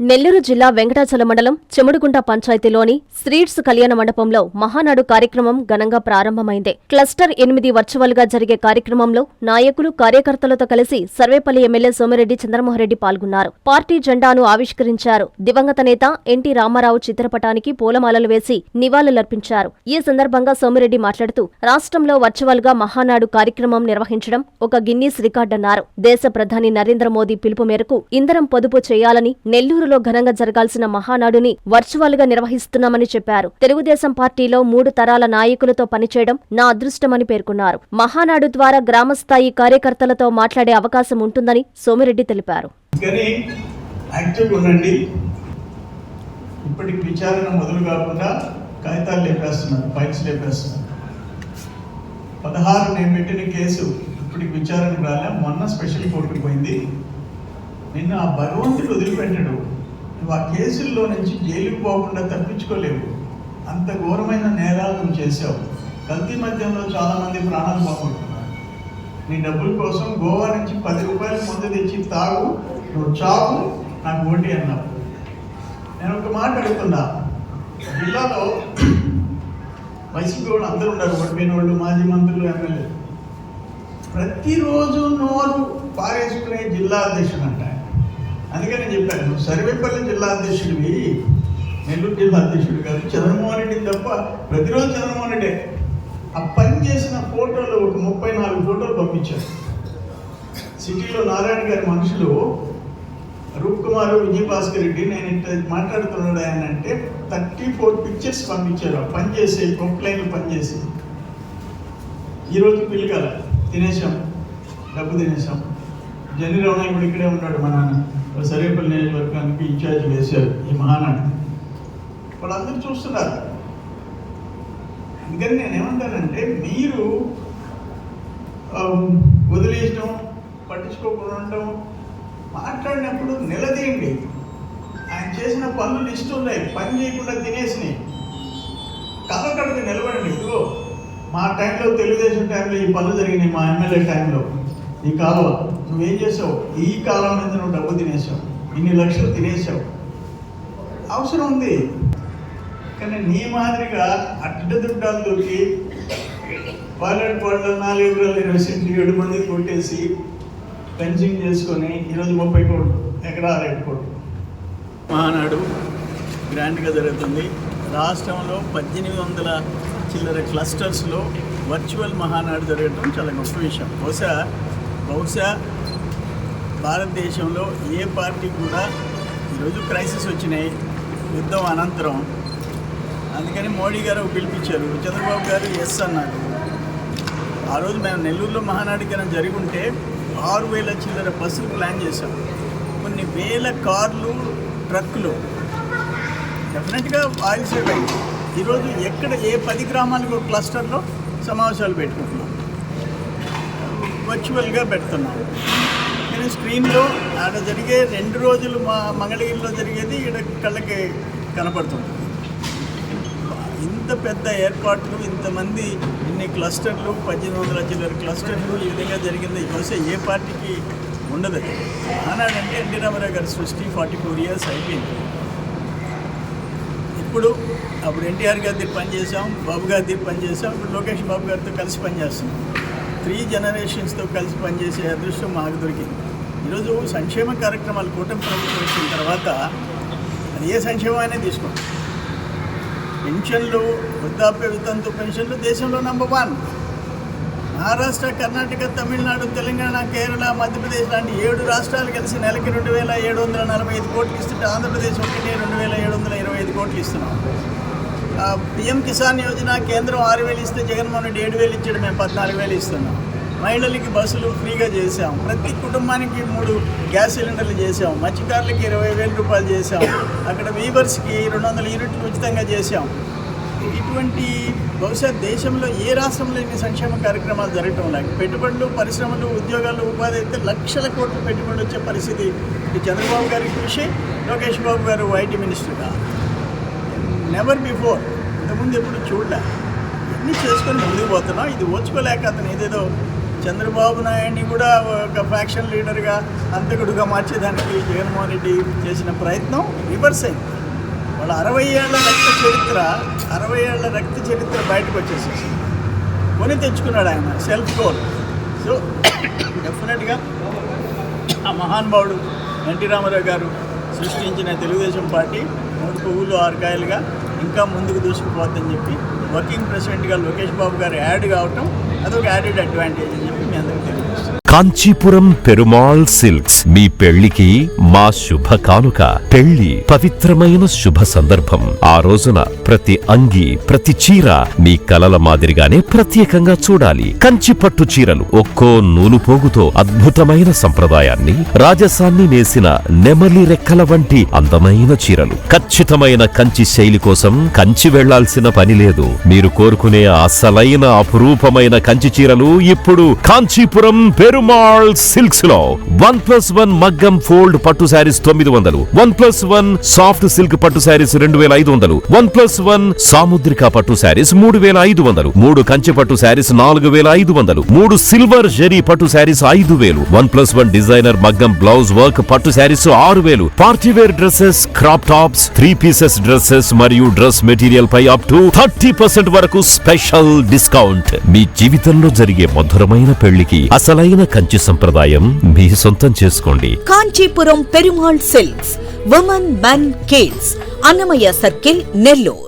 నెల్లూరు జిల్లా వెంకటాచలం మండలం చెముడుగుంట పంచాయతీలోని స్ట్రీట్స్ కళ్యాణ మండపంలో మహానాడు కార్యక్రమం ఘనంగా ప్రారంభమైంది. క్లస్టర్ 8 వర్చువల్ గా జరిగే కార్యక్రమంలో నాయకులు, కార్యకర్తలతో కలిసి సర్వేపల్లి ఎమ్మెల్యే సోమిరెడ్డి చంద్రమోహన్రెడ్డి పాల్గొన్నారు. పార్టీ జెండాను ఆవిష్కరించారు. దివంగత నేత ఎన్టీ రామారావు చిత్రపటానికి పూలమాలలు వేసి నివాళులర్పించారు. ఈ సందర్భంగా సోమిరెడ్డి మాట్లాడుతూ రాష్ట్రంలో వర్చువల్ గా మహానాడు కార్యక్రమం నిర్వహించడం ఒక గిన్నీస్ రికార్డన్నారు. దేశ ప్రధాని నరేంద్ర మోదీ పిలుపు మేరకు ఇంధనం పొదుపు చేయాలని నెల్లూరులో ఘనంగా జరగాల్సిన మహానాడుని వర్చువల్ గా నిర్వహిస్తున్నామని చెప్పారు. తెలుగుదేశం పార్టీలో 3 తరాల నాయకులతో పనిచేయడం నా అదృష్టమని పేర్కొన్నారు. మహానాడు ద్వారా గ్రామస్థాయి కార్యకర్తలతో మాట్లాడే అవకాశం ఉంటుందని సోమిరెడ్డి తెలిపారు. ఇప్పటికి విచారణ మొదలు కాకుండా కాగితాలు లేపేస్తున్నారు, ఫైల్స్ లేపేస్తున్నారు. 16 నేను పెట్టిన కేసు ఇప్పటికి విచారణకు రాలే. మొన్న స్పెషల్ కోర్టుకు పోయింది. నిన్న ఆ భగవంతుడు వదిలిపెట్టాడు. నువ్వు ఆ కేసుల్లో నుంచి జైలుకు పోకుండా తప్పించుకోలేవు. అంత ఘోరమైన నేరాలు నువ్వు చేసావు. కల్తీ మధ్యంలో చాలామంది ప్రాణాలు పోగొట్టుకున్నారు. నీ డబ్బుల కోసం గోవా నుంచి 10 రూపాయలు ముందు తెచ్చి తాగు, నువ్వు చావు, నాకు ఓటీ అన్నావు. నేను ఒక మాట అడుగుతున్నా, జిల్లాలో వైసీపీ వాళ్ళు అందరూ ఉన్నారు, ఓడిపోయిన వాళ్ళు, మాజీ మంత్రులు, ఎమ్మెల్యేలు. ప్రతిరోజు నోరు పారేసుకునే జిల్లా అధ్యక్షుడు అంట. అందుకని నేను చెప్పాను, నువ్వు సర్వేపల్లి జిల్లా అధ్యక్షుడివి, నెల్లూరు జిల్లా అధ్యక్షుడు కాదు. చంద్రమోహన్ రెడ్డిని తప్ప ప్రతిరోజు చంద్రమోహన్ రెడ్డి ఆ పని చేసిన ఫోటోలు ఒక 34 ఫోటోలు పంపించారు. సిటీలో నారాయణ గారి మనుషులు రూప్ కుమార్, విజయభాస్కర్ రెడ్డి, నేను ఇంత మాట్లాడుతున్నాడు ఆయన అంటే 34 పిక్చర్స్ పంపించారు. ఆ పని చేసే ప్రొక్లైన్లు పనిచేసి. ఈరోజు పిల్లగాల తినేసాం, డబ్బు తినేసాం. జనరల్ ఇప్పుడు ఇక్కడే ఉన్నాడు, మా నాన్న సర్వేపల్లి నియోజకవర్గానికి ఇన్ఛార్జ్ వేశారు ఈ మహానాడు. వాళ్ళందరూ చూస్తున్నారు. అందుకని నేనేమంటానంటే, మీరు వదిలేయడం, పట్టించుకోకుండా ఉండడం, మాట్లాడినప్పుడు నిలదీయండి. ఆయన చేసిన పనులు లిస్టు ఉన్నాయి, పని చేయకుండా తినేసినాయి. కళ్ళకడకు నిలబడండి. ఇప్పుడు మా టైంలో, తెలుగుదేశం టైంలో ఈ పనులు జరిగినాయి. మా ఎమ్మెల్యే టైంలో ఈ కాలువ నువ్వేం చేసావు? ఈ కాలం మీద నువ్వు డబ్బు తినేసావు, ఇన్ని లక్షలు తినేసావు. అవసరం ఉంది. కానీ నీ మాదిరిగా అడ్డదుడ్డాలు దొరికి పాలెట్ పాటలు 4 ఎకరాలు 20 సెంట్లు 7 మందికి కొట్టేసి ఫెన్సింగ్ చేసుకొని ఈరోజు 30 కోట్లు, ఎకరాలు 6 కోట్లు. మహానాడు గ్రాండ్గా జరుగుతుంది. రాష్ట్రంలో 1800 చిల్లర క్లస్టర్స్లో వర్చువల్ మహానాడు జరగడం చాలా గొప్ప విషయం. బహుశా భారతదేశంలో ఏ పార్టీ కూడా ఈరోజు క్రైసిస్ వచ్చినాయి యుద్ధం అనంతరం. అందుకని మోడీ గారు పిలిపించారు, చంద్రబాబు గారు ఎస్ అన్నారు. ఆ రోజు మేము నెల్లూరులో మహానాడు కన్నా జరిగి ఉంటే 6000 చిల్లర బస్సులు ప్లాన్ చేశాం. కొన్ని వేల కార్లు, ట్రక్కులు. డెఫినెట్గా ఆయిల్ సేవ్ అయింది. ఈరోజు ఎక్కడ ఏ 10 గ్రామాలకు క్లస్టర్లో సమావేశాలు పెట్టుకుంటున్నాం, వర్చువల్గా పెడుతున్నాం. నేను స్క్రీన్లో ఆడ జరిగే 2 రోజులు మా మంగళగిరిలో జరిగేది ఇక్కడ కళ్ళకి కనపడుతుంది. ఇంత పెద్ద ఏర్పాట్లు, ఇంతమంది, ఇన్ని క్లస్టర్లు, 1800 చిల్లర క్లస్టర్లు ఈ విధంగా జరిగింది బహుశా ఏ పార్టీకి ఉండదు. ఆనాడంటే ఎన్టీ రామారావు గారి సృష్టి 44 ఇయర్స్ అయిపోయింది. అప్పుడు ఎన్టీఆర్ గారి దగ్గర పనిచేసాం, బాబు గారి దగ్గర పనిచేసాం, ఇప్పుడు లోకేష్ బాబు గారితో కలిసి పనిచేస్తున్నాం. 3 జనరేషన్స్తో కలిసి పనిచేసే అదృష్టం మాకు దొరికింది. ఈరోజు సంక్షేమ కార్యక్రమాలు కూటమి ప్రభుత్వం వచ్చిన తర్వాత అది ఏ సంక్షేమం అయినా తీసుకోండి. పెన్షన్లు, వృద్ధాప్య వితంతు పెన్షన్లు దేశంలో నంబర్ 1. మహారాష్ట్ర, కర్ణాటక, తమిళనాడు, తెలంగాణ, కేరళ, మధ్యప్రదేశ్ లాంటి 7 రాష్ట్రాలు కలిసి నెలకి 2745 కోట్లు ఇస్తుంటే ఆంధ్రప్రదేశ్ ఒకటి 2725 కోట్లు ఇస్తున్నాం. పిఎం కిసాన్ యోజన కేంద్రం 6000 ఇస్తే జగన్మోహన్ రెడ్డి 7000 ఇచ్చాడు, మేము 14000 ఇస్తున్నాం. మహిళలకి బస్సులు ఫ్రీగా చేసాం. ప్రతి కుటుంబానికి 3 గ్యాస్ సిలిండర్లు చేసాం. మత్స్యకారులకి 20,000 రూపాయలు చేసాం. అక్కడ వీవర్స్కి 200 యూనిట్లు ఉచితంగా చేసాం. ఇటువంటి బహుశా దేశంలో ఏ రాష్ట్రంలో ఇన్ని సంక్షేమ కార్యక్రమాలు జరగటం లేక పెట్టుబడులు, పరిశ్రమలు, ఉద్యోగాలు, ఉపాధి అయితే లక్షల కోట్లు పెట్టుబడులు వచ్చే పరిస్థితి చంద్రబాబు గారి కృషి, లోకేష్ బాబు గారు ఐటీ మినిస్టర్గా నెవర్ బిఫోర్, ఇంతకుముందు ఎప్పుడు చూడలే. ఇవన్నీ చేసుకొని ముందుకు పోతున్నాం. ఇది ఓర్చుకోలేక అతను ఏదేదో చంద్రబాబు నాయుడిని కూడా ఒక ఫ్యాక్షన్ లీడర్గా అంతకుడుగా మార్చేదానికి జగన్మోహన్ రెడ్డి చేసిన ప్రయత్నం రివర్స్ అయింది. వాళ్ళ 60 ఏళ్ల రక్త చరిత్ర బయటకు వచ్చేసేసి కొని తెచ్చుకున్నాడు ఆయన సెల్ఫ్ గోల్. సో డెఫినెట్గా ఆ మహానుభావుడు ఎన్టీ రామారావు గారు సృష్టించిన తెలుగుదేశం పార్టీ 3 పువ్వులు 6 కాయలుగా ఇంకా ముందుకు దూసుకుపోతుందని చెప్పి వర్కింగ్ ప్రెసిడెంట్గా లోకేష్ బాబు గారు యాడ్ కావటం అదొక యాడెడ్ అడ్వాంటేజ్ అని చెప్పి మీ అందరికీ తెలియజేస్తాను. కాంచీపురం పెరుమాళ్ సిల్క్స్ మీ పెళ్లికి మా శుభ కానుక. పెళ్లి పవిత్రమైన శుభ సందర్భం. ఆ రోజున ప్రతి అంగి ప్రతి చీర మీ కలల మాదిరిగానే ప్రత్యేకంగా చూడాలి. కంచి పట్టు చీరలు ఒక్కో నూలు పోగుతో అద్భుతమైన సంప్రదాయాన్ని రాజసాన్ని నేసిన నెమలి రెక్కల వంటి అందమైన చీరలు. ఖచ్చితమైన కంచి శైలి కోసం కంచి వెళ్లాల్సిన పని లేదు. మీరు కోరుకునే అసలైన అపురూపమైన కంచి చీరలు ఇప్పుడు కాంచీపురం పెరుమాళ్ సిల్క్స్ లో 1+1 మగ్గం ఫోల్డ్ పట్టు శారీస్ 900, 1+1 సాఫ్ట్ సిల్క్ పట్టు శారీస్ 2500, 1+1 సాముద్రిక పట్టు శారీస్ 3500, 3 కంచి పట్టు శారీస్ 4500, 3 సిల్వర్ జరీ పట్టు శారీస్ 5000, 1+1 డిజైనర్ మగ్గం బ్లౌజ్ వర్క్ పట్టు sarees 6000, partywear dresses, crop tops, 3 pieces dresses మరియు డ్రెస్ మెటీరియల్ పై అప్ టు 30% వరకు స్పెషల్ డిస్కౌంట్. మీ జీవితంలో జరిగే మధురమైన పెళ్లికి అసలైన కంచి సంప్రదాయం మీ సొంతం చేసుకోండి. Kanchipuram Perumal silks, women men kids, Annamayya circle, Nellore.